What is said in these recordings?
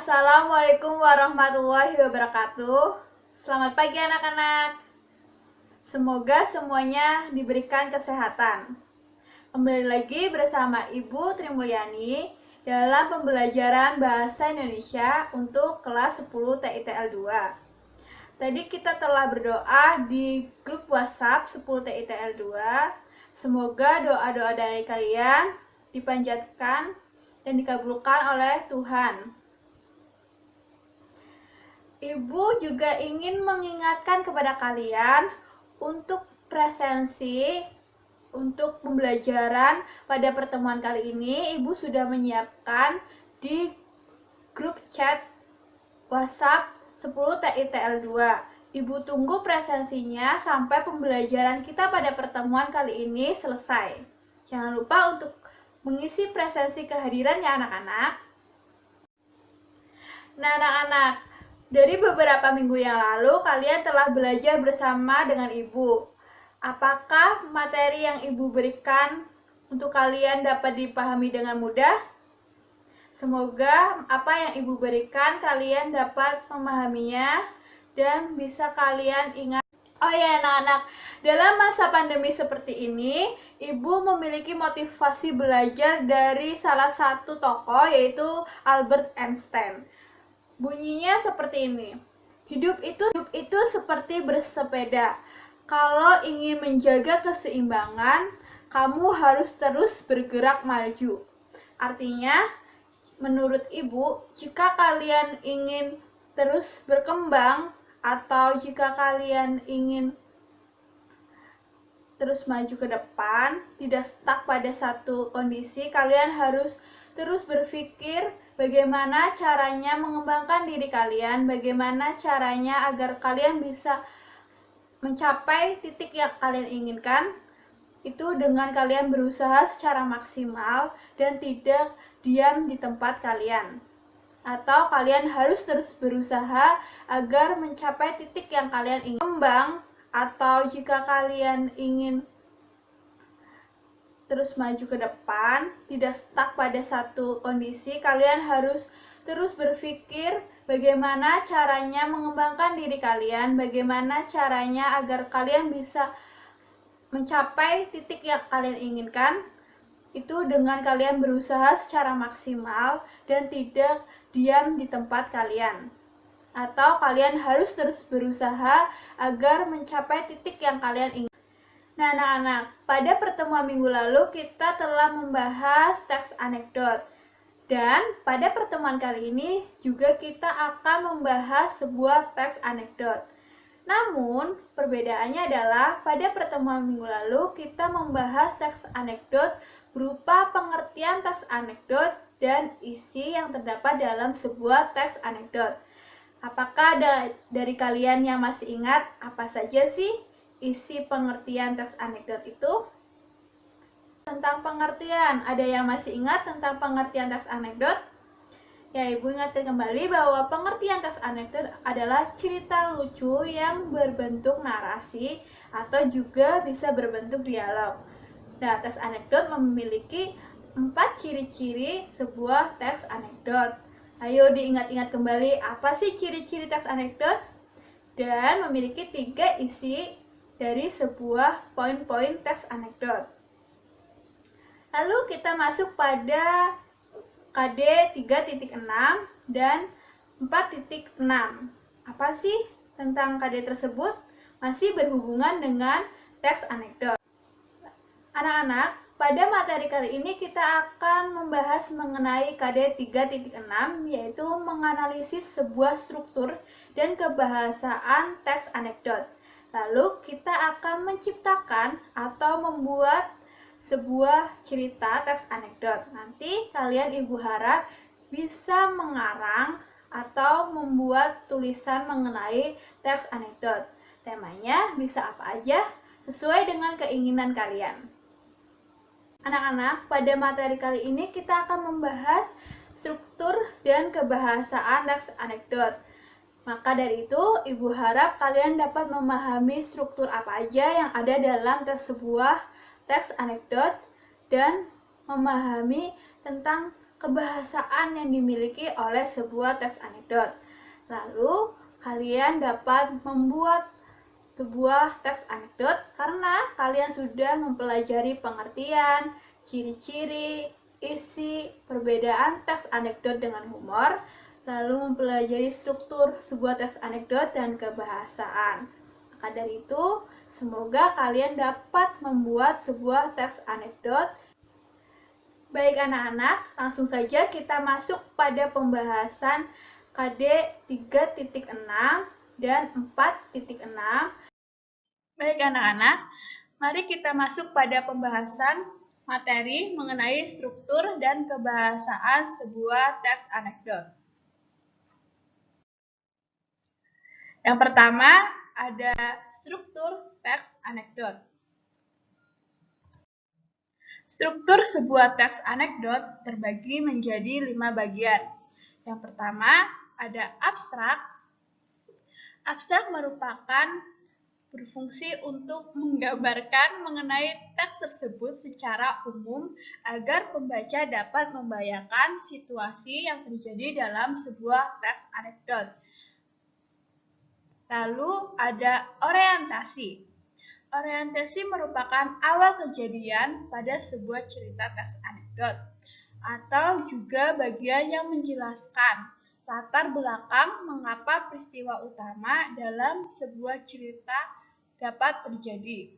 Assalamualaikum warahmatullahi wabarakatuh. Selamat pagi anak-anak. Semoga semuanya diberikan kesehatan. Kembali lagi bersama Ibu Tri Mulyani dalam pembelajaran Bahasa Indonesia untuk kelas 10 TITL 2. Tadi kita telah berdoa di grup WhatsApp 10 TITL 2. Semoga doa-doa dari kalian dipanjatkan dan dikabulkan oleh Tuhan. Ibu juga ingin mengingatkan kepada kalian untuk presensi untuk pembelajaran pada pertemuan kali ini. Ibu sudah menyiapkan di grup chat WhatsApp 10 TITL 2. Ibu tunggu presensinya sampai pembelajaran kita pada pertemuan kali ini selesai. Jangan lupa untuk mengisi presensi kehadiran ya anak-anak. Nah anak-anak, dari beberapa minggu yang lalu, kalian telah belajar bersama dengan Ibu. Apakah materi yang Ibu berikan untuk kalian dapat dipahami dengan mudah? Semoga apa yang Ibu berikan kalian dapat memahaminya dan bisa kalian ingat. Oh ya anak-anak, dalam masa pandemi seperti ini, Ibu memiliki motivasi belajar dari salah satu tokoh, yaitu Albert Einstein. Bunyinya seperti ini. Hidup itu seperti bersepeda. Kalau ingin menjaga keseimbangan, kamu harus terus bergerak maju. Artinya, menurut Ibu, jika kalian ingin terus berkembang atau jika kalian ingin terus maju ke depan, tidak stuck pada satu kondisi, kalian harus terus berpikir bagaimana caranya mengembangkan diri kalian, bagaimana caranya agar kalian bisa mencapai titik yang kalian inginkan. Itu dengan kalian berusaha secara maksimal dan tidak diam di tempat kalian. Atau kalian harus terus berusaha agar mencapai titik yang kalian ingin. Kembang atau jika kalian ingin terus maju ke depan, tidak stuck pada satu kondisi, kalian harus terus berpikir bagaimana caranya mengembangkan diri kalian, bagaimana caranya agar kalian bisa mencapai titik yang kalian inginkan. Itu dengan kalian berusaha secara maksimal dan tidak diam di tempat kalian. Atau kalian harus terus berusaha agar mencapai titik yang kalian inginkan. Nah anak-anak, pada pertemuan minggu lalu kita telah membahas teks anekdot. Dan pada pertemuan kali ini juga kita akan membahas sebuah teks anekdot. Namun, perbedaannya adalah pada pertemuan minggu lalu kita membahas teks anekdot berupa pengertian teks anekdot dan isi yang terdapat dalam sebuah teks anekdot. Apakah ada dari kalian yang masih ingat apa saja sih isi pengertian teks anekdot itu? Tentang pengertian, ada yang masih ingat tentang pengertian teks anekdot? Ya, Ibu ingatkan kembali bahwa pengertian teks anekdot adalah cerita lucu yang berbentuk narasi atau juga bisa berbentuk dialog. Nah, teks anekdot memiliki 4 ciri-ciri sebuah teks anekdot. Ayo diingat-ingat kembali apa sih ciri-ciri teks anekdot? Dan memiliki 3 isi dari sebuah poin-poin teks anekdot. Lalu kita masuk pada KD 3.6 dan 4.6. Apa sih tentang KD tersebut? Masih berhubungan dengan teks anekdot. Anak-anak, pada materi kali ini kita akan membahas mengenai KD 3.6, yaitu menganalisis sebuah struktur dan kebahasaan teks anekdot. Lalu kita akan menciptakan atau membuat sebuah cerita teks anekdot. Nanti kalian Ibu harap bisa mengarang atau membuat tulisan mengenai teks anekdot. Temanya bisa apa aja sesuai dengan keinginan kalian. Anak-anak, pada materi kali ini kita akan membahas struktur dan kebahasaan teks anekdot. Maka dari itu, Ibu harap kalian dapat memahami struktur apa aja yang ada dalam sebuah teks anekdot dan memahami tentang kebahasaan yang dimiliki oleh sebuah teks anekdot. Lalu, kalian dapat membuat sebuah teks anekdot karena kalian sudah mempelajari pengertian, ciri-ciri, isi, perbedaan teks anekdot dengan humor, lalu mempelajari struktur sebuah teks anekdot dan kebahasaan. Maka dari itu, semoga kalian dapat membuat sebuah teks anekdot. Baik anak-anak, langsung saja kita masuk pada pembahasan KD 3.6 dan 4.6. Baik anak-anak, mari kita masuk pada pembahasan materi mengenai struktur dan kebahasaan sebuah teks anekdot. Yang pertama ada struktur teks anekdot. Struktur sebuah teks anekdot terbagi menjadi 5 bagian. Yang pertama ada abstrak. Abstrak merupakan berfungsi untuk menggambarkan mengenai teks tersebut secara umum agar pembaca dapat membayangkan situasi yang terjadi dalam sebuah teks anekdot. Lalu ada orientasi. Orientasi merupakan awal kejadian pada sebuah cerita teks anekdot atau juga bagian yang menjelaskan latar belakang mengapa peristiwa utama dalam sebuah cerita dapat terjadi.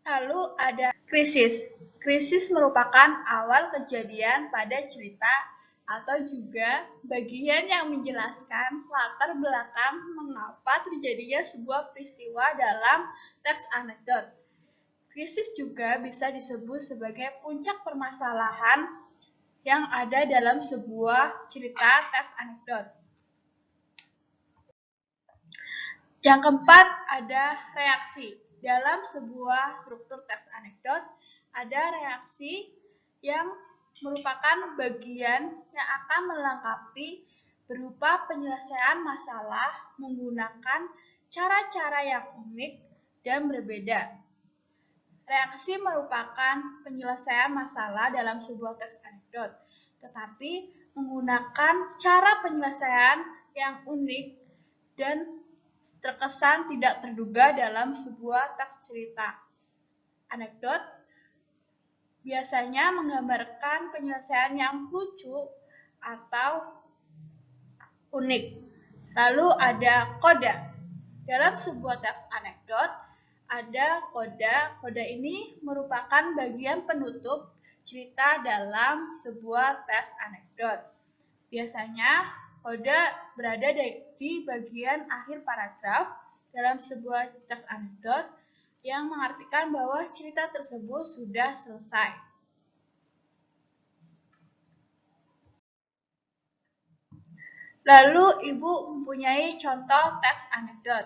Lalu ada krisis. Krisis merupakan awal kejadian pada cerita atau juga bagian yang menjelaskan latar belakang mengapa terjadinya sebuah peristiwa dalam teks anekdot. Krisis juga bisa disebut sebagai puncak permasalahan yang ada dalam sebuah cerita teks anekdot. Yang keempat ada reaksi. Dalam sebuah struktur teks anekdot ada reaksi yang merupakan bagian yang akan melengkapi berupa penyelesaian masalah menggunakan cara-cara yang unik dan berbeda. Reaksi merupakan penyelesaian masalah dalam sebuah teks anekdot, tetapi menggunakan cara penyelesaian yang unik dan terkesan tidak terduga dalam sebuah teks cerita. Anekdot biasanya menggambarkan penyelesaian yang lucu atau unik. Lalu ada koda. Dalam sebuah teks anekdot ada koda. Koda ini merupakan bagian penutup cerita dalam sebuah teks anekdot. Biasanya koda berada di bagian akhir paragraf dalam sebuah teks anekdot yang mengartikan bahwa cerita tersebut sudah selesai. Lalu Ibu mempunyai contoh teks anekdot.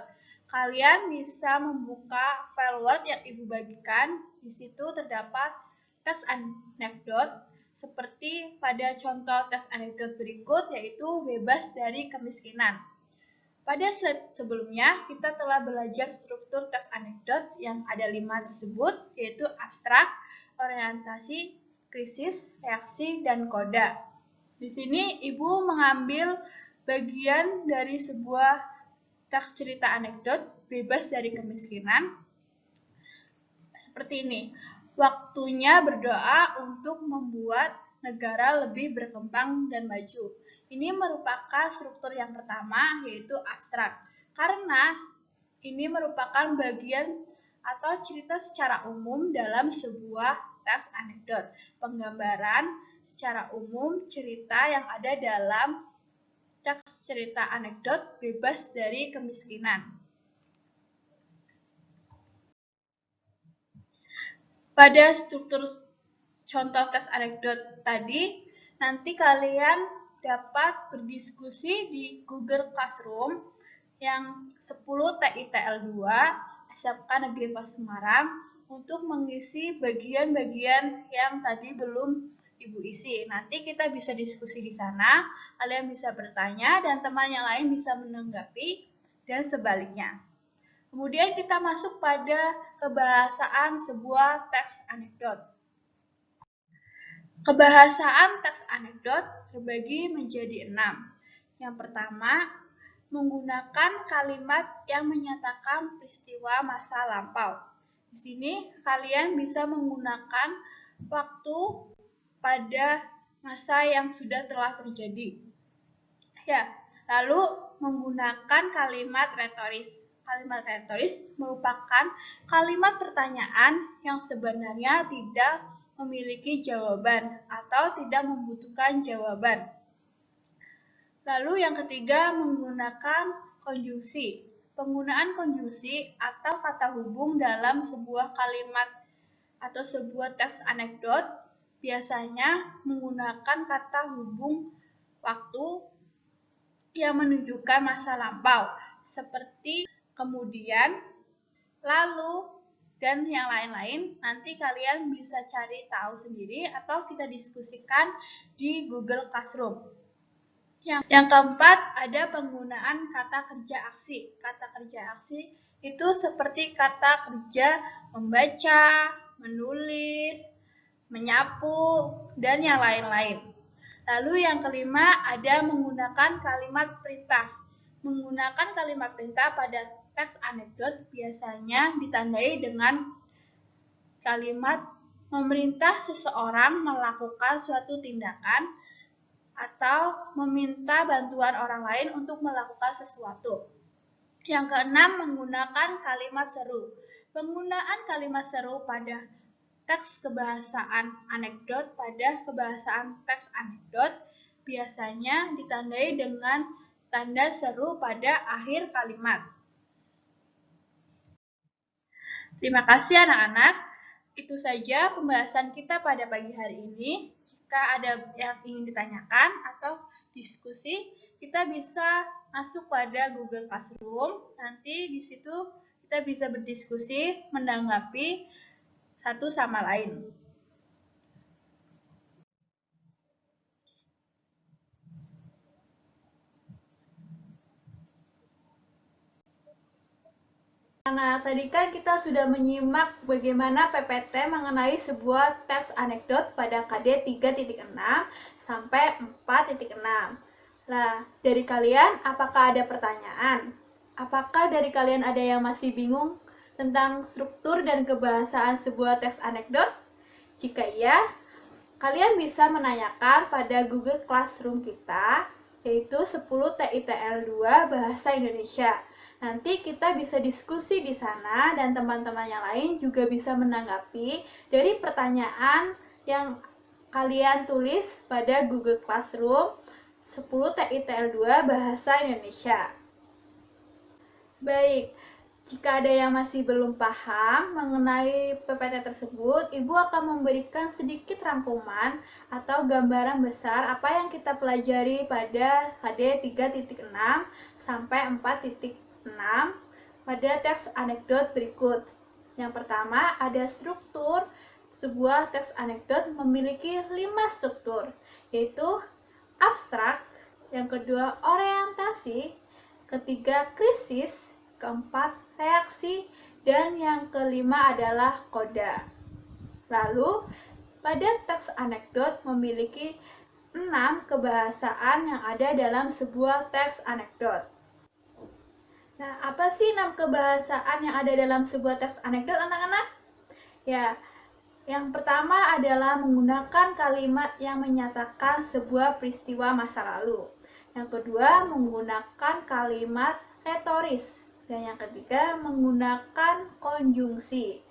Kalian bisa membuka file Word yang Ibu bagikan. Di situ terdapat teks anekdot seperti pada contoh teks anekdot berikut, yaitu bebas dari kemiskinan. Pada sebelumnya, kita telah belajar struktur teks anekdot yang ada 5 tersebut, yaitu abstrak, orientasi, krisis, reaksi, dan koda. Di sini, Ibu mengambil bagian dari sebuah teks cerita anekdot, bebas dari kemiskinan, seperti ini. Waktunya berdoa untuk membuat negara lebih berkembang dan maju. Ini merupakan struktur yang pertama, yaitu abstrak. Karena ini merupakan bagian atau cerita secara umum dalam sebuah teks anekdot. Penggambaran secara umum cerita yang ada dalam teks cerita anekdot bebas dari kemiskinan. Pada struktur contoh teks anekdot tadi, nanti kalian dapat berdiskusi di Google Classroom yang 10 TITL 2 SMK Negeri 4 Semarang untuk mengisi bagian-bagian yang tadi belum Ibu isi. Nanti kita bisa diskusi di sana, kalian bisa bertanya dan teman yang lain bisa menanggapi dan sebaliknya. Kemudian kita masuk pada kebahasaan sebuah teks anekdot. Kebahasaan teks anekdot terbagi menjadi 6. Yang pertama, menggunakan kalimat yang menyatakan peristiwa masa lampau. Di sini kalian bisa menggunakan waktu pada masa yang sudah telah terjadi. Ya, lalu menggunakan kalimat retoris. Kalimat retoris merupakan kalimat pertanyaan yang sebenarnya tidak memiliki jawaban atau tidak membutuhkan jawaban. Lalu yang ketiga, menggunakan konjungsi. Penggunaan konjungsi atau kata hubung dalam sebuah kalimat atau sebuah teks anekdot biasanya menggunakan kata hubung waktu yang menunjukkan masa lampau, seperti kemudian, lalu, dan yang lain-lain. Nanti kalian bisa cari tahu sendiri atau kita diskusikan di Google Classroom. Yang keempat, ada penggunaan kata kerja aksi. Kata kerja aksi itu seperti kata kerja membaca, menulis, menyapu, dan yang lain-lain. Lalu yang kelima, ada menggunakan kalimat perintah. Menggunakan kalimat perintah pada teks anekdot biasanya ditandai dengan kalimat memerintah seseorang melakukan suatu tindakan atau meminta bantuan orang lain untuk melakukan sesuatu. Yang keenam, menggunakan kalimat seru. Penggunaan kalimat seru pada teks kebahasaan anekdot pada kebahasaan teks anekdot biasanya ditandai dengan tanda seru pada akhir kalimat. Terima kasih anak-anak. Itu saja pembahasan kita pada pagi hari ini. Jika ada yang ingin ditanyakan atau diskusi, kita bisa masuk pada Google Classroom. Nanti di situ kita bisa berdiskusi, menanggapi satu sama lain. Nah, tadi kan kita sudah menyimak bagaimana PPT mengenai sebuah teks anekdot pada KD 3.6 sampai 4.6. Nah, dari kalian apakah ada pertanyaan? Apakah dari kalian ada yang masih bingung tentang struktur dan kebahasaan sebuah teks anekdot? Jika iya, kalian bisa menanyakan pada Google Classroom kita, yaitu 10 TITL 2 Bahasa Indonesia. Nanti kita bisa diskusi di sana dan teman-teman yang lain juga bisa menanggapi dari pertanyaan yang kalian tulis pada Google Classroom 10 TITL 2 Bahasa Indonesia. Baik, jika ada yang masih belum paham mengenai PPT tersebut, Ibu akan memberikan sedikit rangkuman atau gambaran besar apa yang kita pelajari pada KD 3.6 sampai 4.6 pada teks anekdot berikut. Yang pertama, ada struktur. Sebuah teks anekdot memiliki 5 struktur, yaitu abstrak, yang kedua orientasi, ketiga krisis, keempat reaksi, dan yang kelima adalah koda. Lalu, pada teks anekdot memiliki 6 kebahasaan yang ada dalam sebuah teks anekdot. Nah, apa sih 6 kebahasaan yang ada dalam sebuah teks anekdot, anak-anak? Ya, yang pertama adalah menggunakan kalimat yang menyatakan sebuah peristiwa masa lalu. Yang kedua, menggunakan kalimat retoris. Dan yang ketiga, menggunakan konjungsi.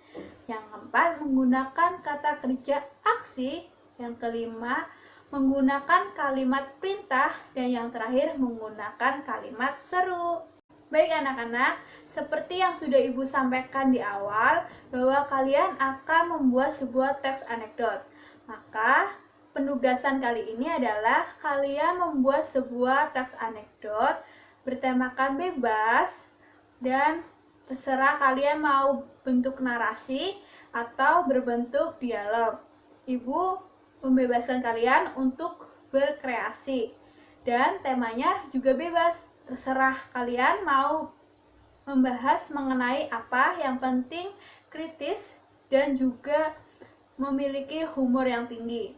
Yang keempat, menggunakan kata kerja aksi. Yang kelima, menggunakan kalimat perintah. Dan yang terakhir, menggunakan kalimat seru. Baik anak-anak, seperti yang sudah Ibu sampaikan di awal, bahwa kalian akan membuat sebuah teks anekdot. Maka, penugasan kali ini adalah kalian membuat sebuah teks anekdot bertemakan bebas dan terserah kalian mau bentuk narasi atau berbentuk dialog. Ibu membebaskan kalian untuk berkreasi dan temanya juga bebas. Terserah kalian mau membahas mengenai apa, yang penting kritis dan juga memiliki humor yang tinggi.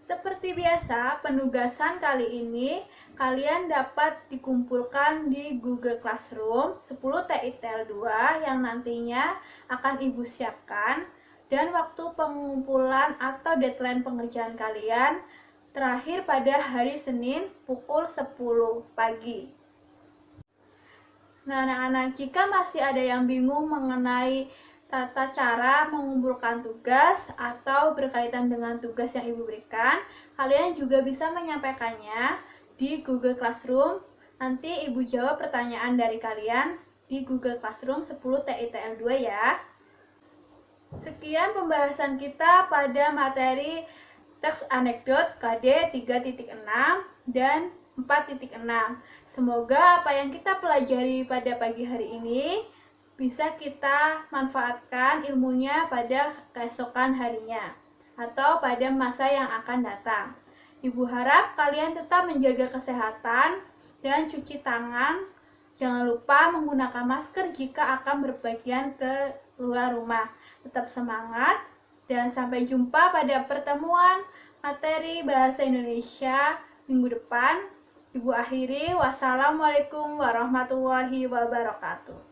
Seperti biasa, penugasan kali ini kalian dapat dikumpulkan di Google Classroom 10 TITL 2 yang nantinya akan Ibu siapkan, dan waktu pengumpulan atau deadline pengerjaan kalian terakhir pada hari Senin pukul 10 pagi. Nah, anak-anak, jika masih ada yang bingung mengenai tata cara mengumpulkan tugas atau berkaitan dengan tugas yang Ibu berikan, kalian juga bisa menyampaikannya di Google Classroom. Nanti Ibu jawab pertanyaan dari kalian di Google Classroom 10 TITL 2 ya. Sekian pembahasan kita pada materi teks anekdot KD 3.6 dan 4.6. Semoga apa yang kita pelajari pada pagi hari ini bisa kita manfaatkan ilmunya pada keesokan harinya atau pada masa yang akan datang. Ibu harap kalian tetap menjaga kesehatan dan cuci tangan. Jangan lupa menggunakan masker jika akan berpergian ke luar rumah. Tetap semangat dan sampai jumpa pada pertemuan materi Bahasa Indonesia minggu depan. Ibu akhiri, wassalamualaikum warahmatullahi wabarakatuh.